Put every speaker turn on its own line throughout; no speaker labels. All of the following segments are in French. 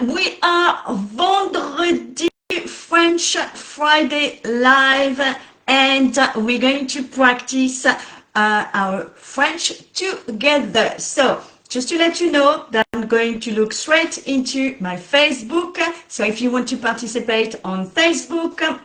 we are Vendredi French Friday live, and we're going to practice our French together. So, just to let you know that I'm going to look straight into my Facebook. So if you want to participate on Facebook,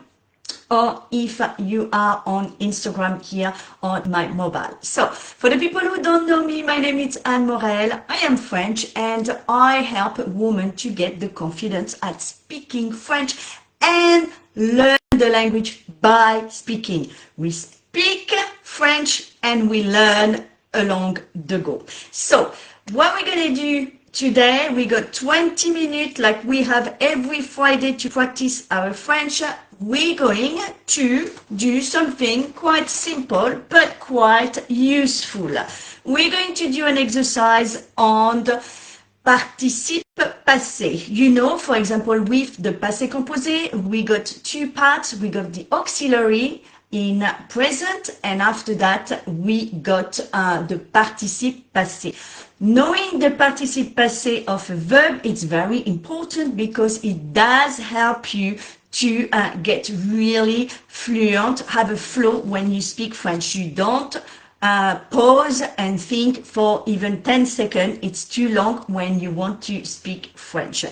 or if you are on Instagram here on my mobile. So, for the people who don't know me, my name is Anne Morel. I am French and I help women to get the confidence at speaking French and learn the language by speaking. We speak French and we learn along the go. So, what we're going to do today, we got 20 minutes like we have every Friday to practice our French. We're going to do something quite simple but quite useful. We're going to do an exercise on the participe passé. You know, for example, with the passé composé, we got two parts. We got the auxiliary in present, and after that, we got the participe passé. Knowing the participe passé of a verb, it's very important because it does help you to get really fluent, have a flow when you speak French. You don't pause and think for even 10 seconds. It's too long when you want to speak French.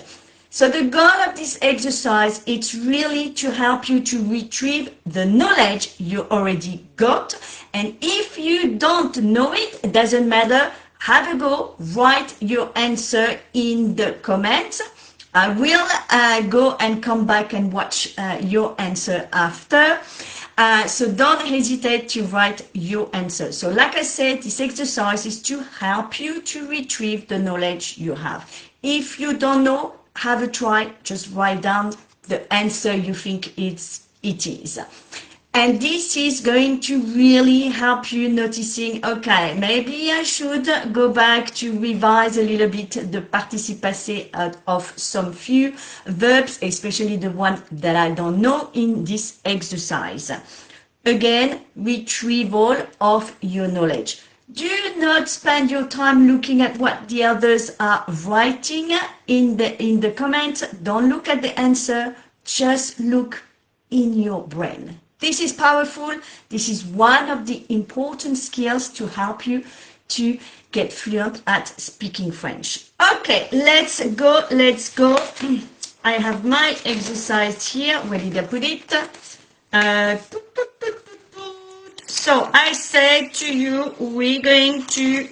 So the goal of this exercise is really to help you to retrieve the knowledge you already got. And if you don't know it, it doesn't matter. Have a go, write your answer in the comments. I will go and come back and watch your answer after. So don't hesitate to write your answer. So like I said, this exercise is to help you to retrieve the knowledge you have. If you don't know, have a try, just write down the answer you think it is. And this is going to really help you noticing, okay, maybe I should go back to revise a little bit the participe passé of some few verbs, especially the one that I don't know in this exercise. Again, retrieval of your knowledge. Do not spend your time looking at what the others are writing in the comments. Don't look at the answer. Just look in your brain. This is powerful. This is one of the important skills to help you to get fluent at speaking French. Okay, let's go. I have my exercise here. Where did I put it? So I said to you, we're going to,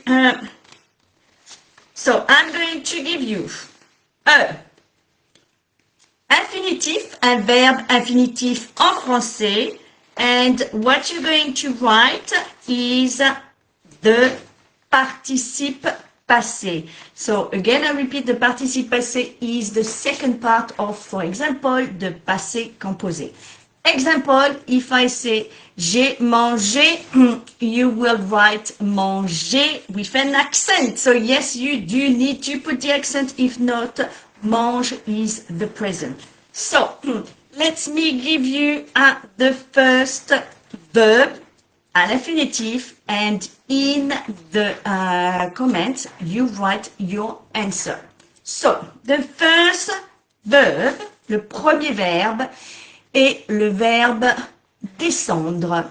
so I'm going to give you a infinitif, un verbe infinitif en français, and what you're going to write is the participe passé. So again, I repeat, the participe passé is the second part of, for example, the passé composé. Example, if I say j'ai mangé, you will write manger with an accent. So yes, you do need to put the accent. If not, mange is the present. So let me give you the first verb, an infinitive, and in the comments, you write your answer. So, the first verb, le premier verbe, est le verbe descendre.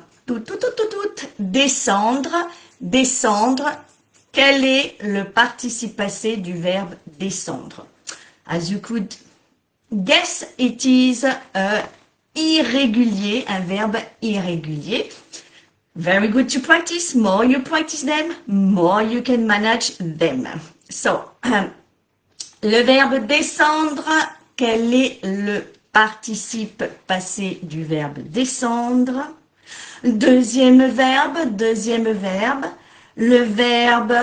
Descendre, descendre. Quel est le participe passé du verbe descendre? As you could guess, it is irrégulier, un verbe irrégulier. Very good to practice. More you practice them, more you can manage them. So, le verbe descendre, quel est le participe passé du verbe descendre? Deuxième verbe, le verbe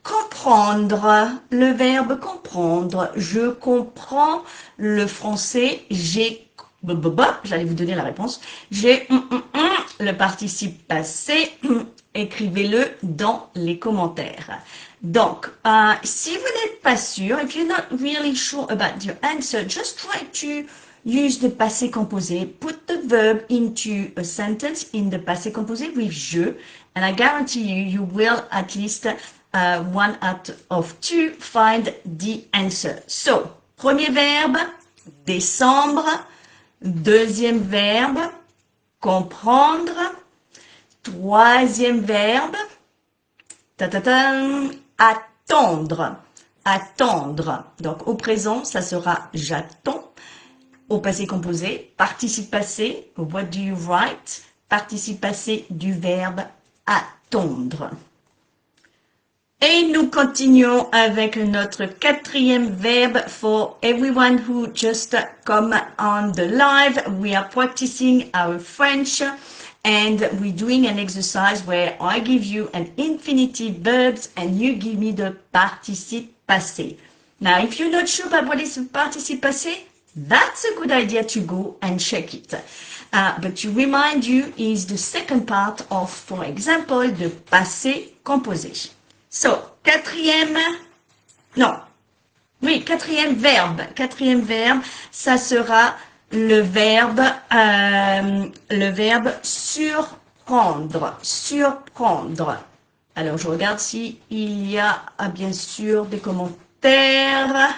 comprendre, le verbe comprendre. Je comprends le français, j'allais vous donner la réponse. J'ai le participe passé, écrivez-le dans les commentaires. Donc, si vous n'êtes pas sûr, if you're not really sure about your answer, just try to use the passé composé. Put the verb into a sentence in the passé composé with je, and I guarantee you will at least one out of two find the answer. So, Premier verbe, décembre. Deuxième verbe, comprendre. Troisième verbe, attendre. Attendre. Donc, au présent, ça sera j'attends. Au passé composé, participe passé, what do you write? Participe passé du verbe attendre. Et nous continuons avec notre quatrième verbe for everyone who just come on the live. We are practicing our French and we're doing an exercise where I give you an infinitive verbs and you give me the participe passé. Now, if you're not sure about what is participe passé, that's a good idea to go and check it. But to remind you is the second part of, for example, the passé composé. So, quatrième verbe, ça sera le verbe surprendre, surprendre. Alors, je regarde si il y a, bien sûr, des commentaires.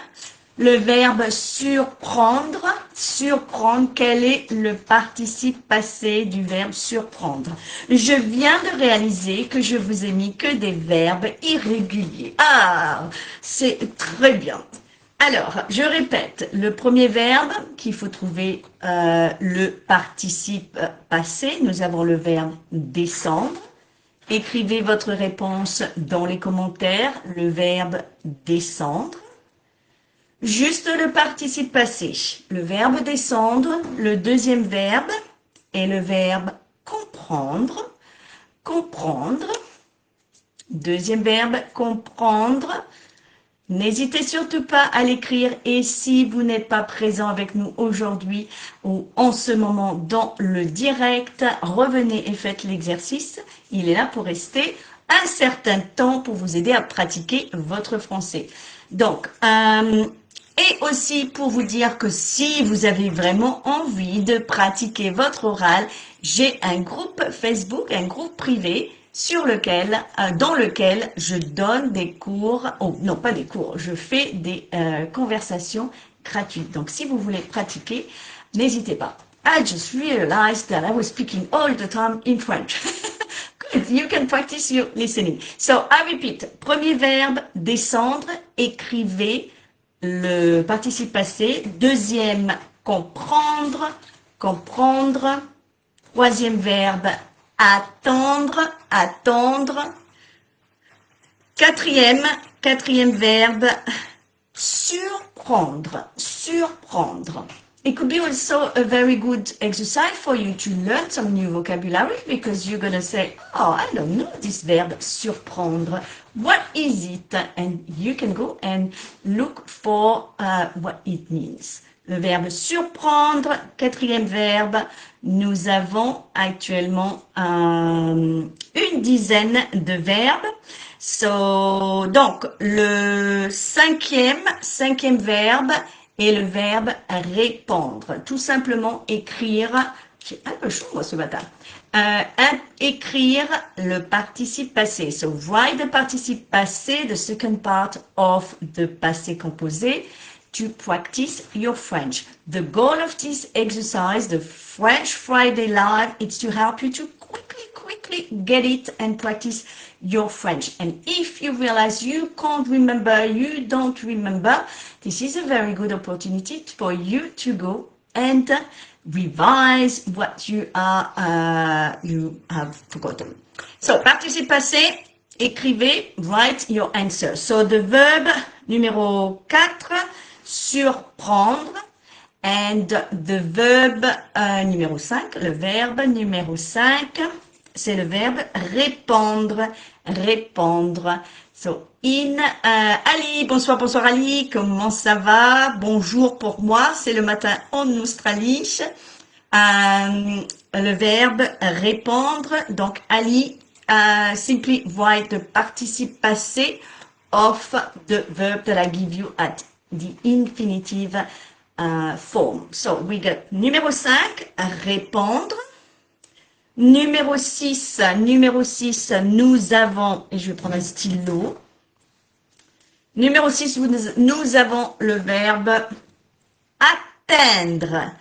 Le verbe surprendre, surprendre, quel est le participe passé du verbe surprendre? Je viens de réaliser que je vous ai mis que des verbes irréguliers. Ah, c'est très bien. Alors, je répète, le premier verbe qu'il faut trouver le participe passé, nous avons le verbe descendre. Écrivez votre réponse dans les commentaires, le verbe descendre. Juste le participe passé, le verbe descendre, le deuxième verbe est le verbe comprendre, comprendre. Deuxième verbe, comprendre. N'hésitez surtout pas à l'écrire et si vous n'êtes pas présent avec nous aujourd'hui ou en ce moment dans le direct, revenez et faites l'exercice. Il est là pour rester un certain temps pour vous aider à pratiquer votre français. Donc, et aussi pour vous dire que si vous avez vraiment envie de pratiquer votre oral, j'ai un groupe Facebook, un groupe privé dans lequel je donne des cours, non pas des cours, je fais des conversations gratuites. Donc si vous voulez pratiquer, n'hésitez pas. I just realized that I was speaking all the time in French. Good, you can practice your listening. So I repeat, premier verbe, descendre, écrivez le participe passé. Deuxième, comprendre, comprendre. Troisième verbe, attendre, attendre. Quatrième verbe, surprendre, surprendre. It could be also a very good exercise for you to learn some new vocabulary because you're going to say, oh, I don't know this verb, surprendre. What is it? And you can go and look for what it means. Le verbe surprendre, quatrième verbe, nous avons actuellement une dizaine de verbes. So, donc, le cinquième verbe est le verbe répondre. Tout simplement écrire, j'ai un peu chaud moi ce matin, écrire le participe passé. So, write the participe passé, the second part of the passé composé, to practice your French. The goal of this exercise, the French Friday Live, is to help you to quickly get it and practice your French. And if you realize you can't remember, you don't remember, this is a very good opportunity for you to go and revise what you have forgotten. So, participe passé, écrivez, write your answer. So, the verb numéro 4, surprendre, and the verb numéro 5, le verbe numéro 5, c'est le verbe répondre, répondre. So, Ali, bonsoir Ali, comment ça va? Bonjour pour moi, c'est le matin en Australie. Le verbe répondre, donc Ali, simply write the participe passé of the verb that I give you at the infinitive form. So, we got numéro 5, répondre. Numéro 6, nous avons, et je vais prendre un stylo, Numéro 6, nous avons le verbe atteindre.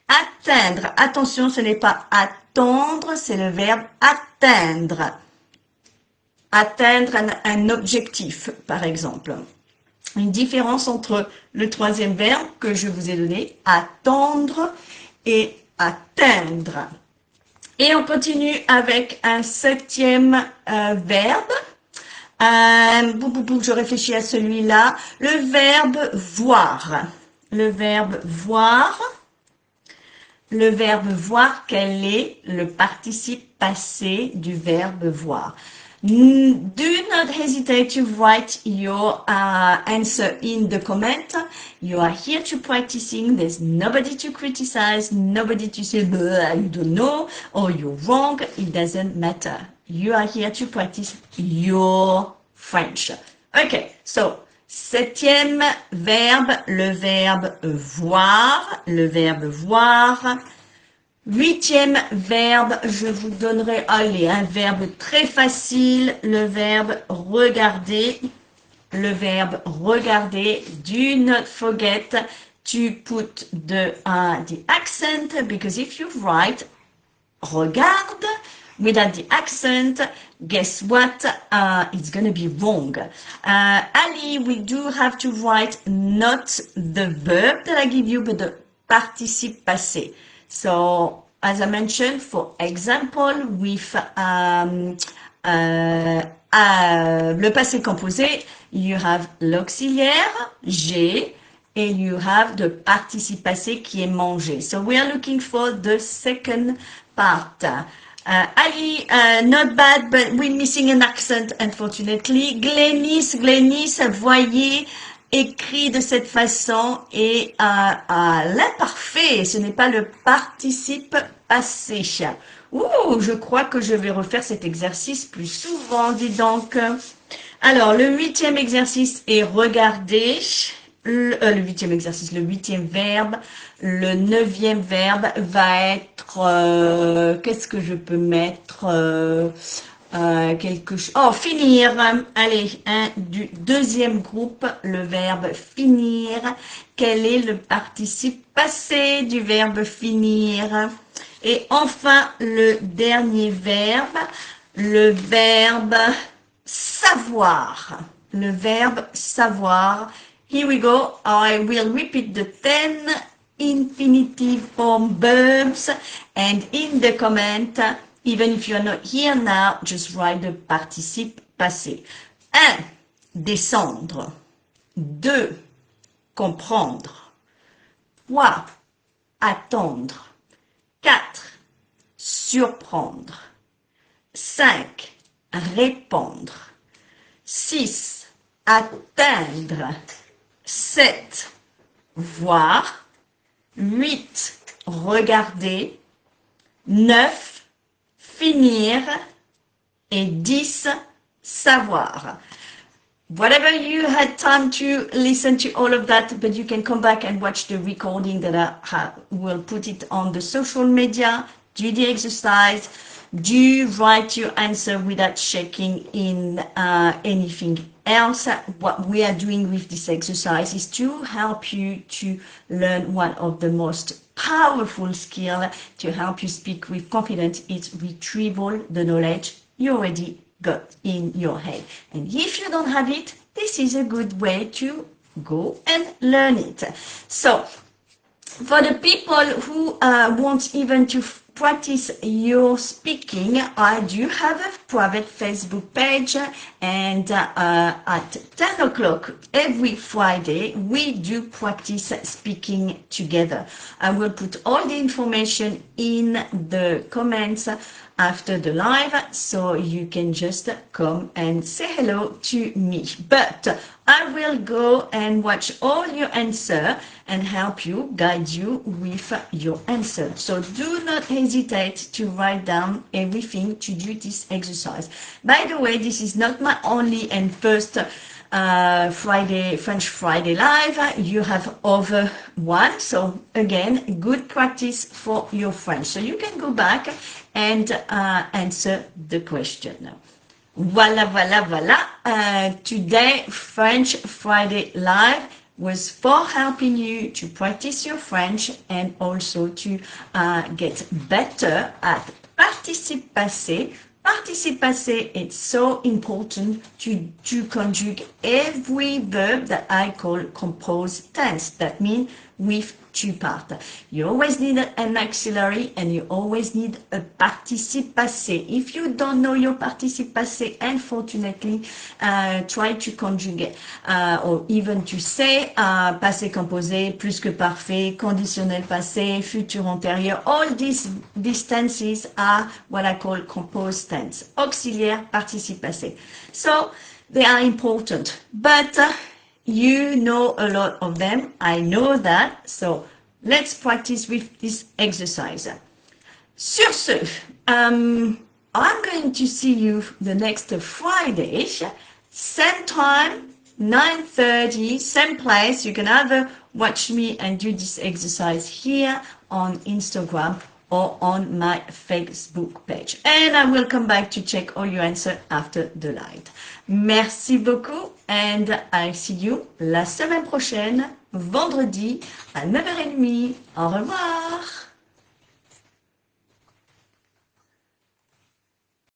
Atteindre. Attention, ce n'est pas attendre, c'est le verbe atteindre. Atteindre un objectif, par exemple. Une différence entre le troisième verbe que je vous ai donné, attendre, et atteindre. Et on continue avec un septième verbe. Je réfléchis à celui-là. Le verbe voir. Le verbe voir. Le verbe voir, quel est le participe passé du verbe voir? Do not hesitate to write your answer in the comment. You are here to practicing. There's nobody to criticize, nobody to say, you don't know, or you're wrong. It doesn't matter. You are here to practice your French. Okay, so septième verbe, le verbe voir, le verbe voir. Huitième verbe, je vous donnerai, allez, un verbe très facile, le verbe regarder. Le verbe regarder. Do not forget to put the accent, because if you write regarde without the accent, guess what? It's going to be wrong. Ali, we do have to write not the verb that I give you, but the participe passé. So, as I mentioned, for example, with le passé composé, you have l'auxiliaire, j'ai, and you have the participe passé qui est mangé. So, we are looking for the second part. Ali, not bad, but we're missing an accent, unfortunately. Glénis, voyez, écrit de cette façon et l'imparfait, ce n'est pas le participe passé. Je crois que je vais refaire cet exercice plus souvent, dis donc. Alors, le huitième exercice est regarder. Le huitième verbe. Le neuvième verbe va être, qu'est-ce que je peux mettre quelque chose. Oh, finir. Allez, du deuxième groupe, le verbe finir. Quel est le participe passé du verbe finir? Et enfin, le dernier verbe, le verbe savoir. Le verbe savoir. Here we go. I will repeat the 10 infinitive form verbs, and in the comment, even if you're not here now, just write the participe passé. 1. Descendre. 2. Comprendre. 3. Attendre. 4. Surprendre. 5. Répondre. 6. Atteindre. 7. Voir. 8. Regarder. 9. Finir. Et 10. Savoir. Whatever you had time to listen to all of that, but you can come back and watch the recording that I will put it on the social media. Do the exercise. Do write your answer without checking in anything else. What we are doing with this exercise is to help you to learn one of the most powerful skills to help you speak with confidence. It's retrieval, the knowledge you already got in your head. And if you don't have it, this is a good way to go and learn it. So, for the people who want even to practice your speaking, I do have a private Facebook page, and at 10 o'clock every Friday, we do practice speaking together. I will put all the information in the comments after the live, so you can just come and say hello to me. But I will go and watch all your answer and help you, guide you with your answer. So do not hesitate to write down everything to do this exercise. By the way, this is not my only and first French Friday live. You have over one. So again, good practice for your French. So you can go back and answer the question. Voilà, voilà, voilà. Today, French Friday Live was for helping you to practice your French and also to get better at participe passé. Participe passé, it's so important to conjugate every verb that I call composed tense. That means with two parts. You always need an auxiliary and you always need a participe passé. If you don't know your participe passé, unfortunately, try to conjugate or even to say passé composé, plus que parfait, conditionnel passé, futur antérieur. All these tenses are what I call composed tense, auxiliaire, participe passé. So they are important, but you know a lot of them. I know that. So let's practice with this exercise. Sur ce, I'm going to see you the next Friday, same time, 9:30, same place. You can either watch me and do this exercise here on Instagram or on my Facebook page. And I will come back to check all your answers after the live. Merci beaucoup and I see you la semaine prochaine, vendredi à 9h30. Au revoir.